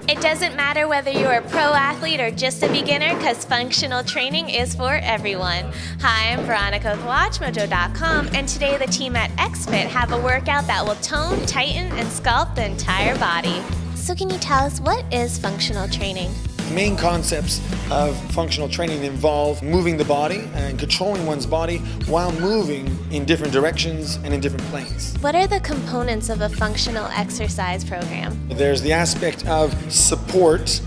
It doesn't matter whether you're a pro athlete or just a beginner, because functional training is for everyone. Hi, I'm Veronica with WatchMojo.com, and today the team at XFit have a workout that will tone, tighten, and sculpt the entire body. So can you tell us, what is functional training? The main concepts of functional training involve moving the body and controlling one's body while moving in different directions and in different planes. What are the components of a functional exercise program? There's the aspect of support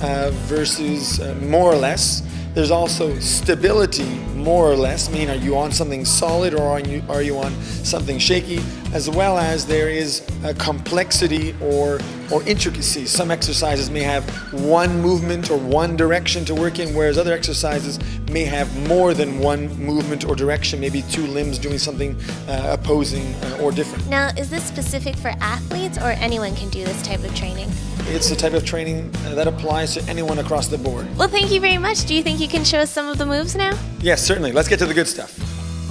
versus more or less. There's also stability, more or less, meaning are you on something solid or are you on something shaky, as well as there is a complexity or intricacy. Some exercises may have one movement or one direction to work in, whereas other exercises may have more than one movement or direction, maybe two limbs doing something opposing or different. Now, is this specific for athletes, or anyone can do this type of training? It's the type of training that applies to anyone across the board. Well, thank you very much. Do you think you can show us some of the moves now? Yes, certainly. Let's get to the good stuff.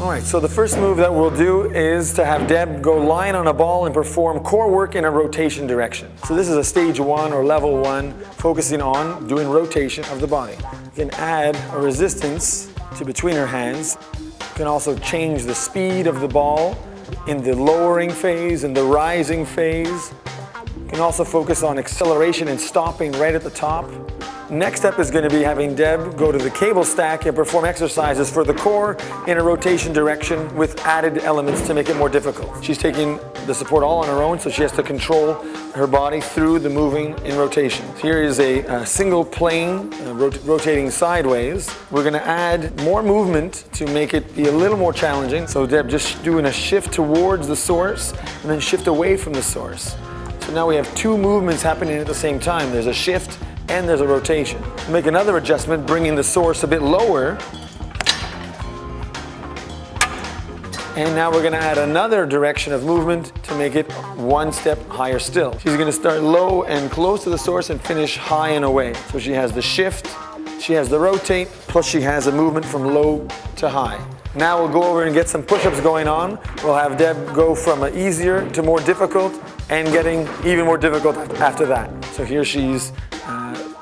All right, so the first move that we'll do is to have Deb go lying on a ball and perform core work in a rotation direction. So this is a stage 1 or level 1, focusing on doing rotation of the body. You can add a resistance to between her hands. You can also change the speed of the ball in the lowering phase and the rising phase. You can also focus on acceleration and stopping right at the top. Next step is going to be having Deb go to the cable stack and perform exercises for the core in a rotation direction with added elements to make it more difficult. She's taking the support all on her own, so she has to control her body through the moving in rotation. Here is a single plane rotating sideways. We're going to add more movement to make it be a little more challenging. So Deb just doing a shift towards the source and then shift away from the source. So now we have two movements happening at the same time. There's a shift and there's a rotation. Make another adjustment, bringing the source a bit lower. And now we're gonna add another direction of movement to make it one step higher still. She's gonna start low and close to the source and finish high and away. So she has the shift, she has the rotate, plus she has a movement from low to high. Now we'll go over and get some push-ups going on. We'll have Deb go from easier to more difficult and getting even more difficult after that. So here she's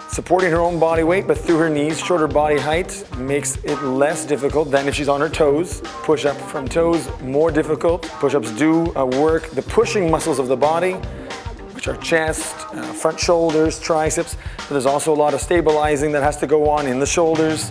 supporting her own body weight, but through her knees. Shorter body height makes it less difficult than if she's on her toes. Push-up from toes, more difficult. Push-ups do work the pushing muscles of the body, which are chest, front shoulders, triceps. But there's also a lot of stabilizing that has to go on in the shoulders,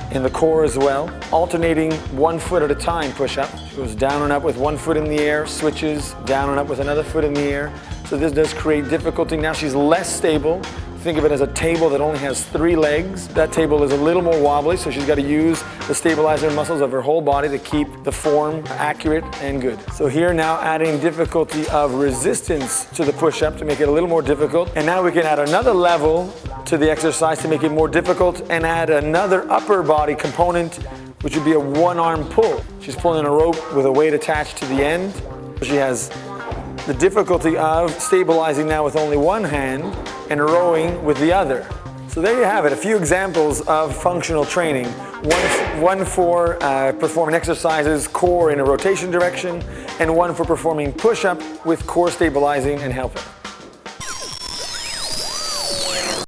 in the core as well. Alternating one foot at a time push-up. She goes down and up with one foot in the air, switches, down and up with another foot in the air. So this does create difficulty. Now she's less stable. Think of it as a table that only has 3 legs. That table is a little more wobbly, so she's got to use the stabilizer muscles of her whole body to keep the form accurate and good. So here now adding difficulty of resistance to the push-up to make it a little more difficult. And now we can add another level to the exercise to make it more difficult and add another upper body component, which would be a one-arm pull. She's pulling a rope with a weight attached to the end. She has the difficulty of stabilizing now with only one hand and rowing with the other. So there you have it, a few examples of functional training. One for performing exercises, core in a rotation direction, and one for performing push-up with core stabilizing and helping.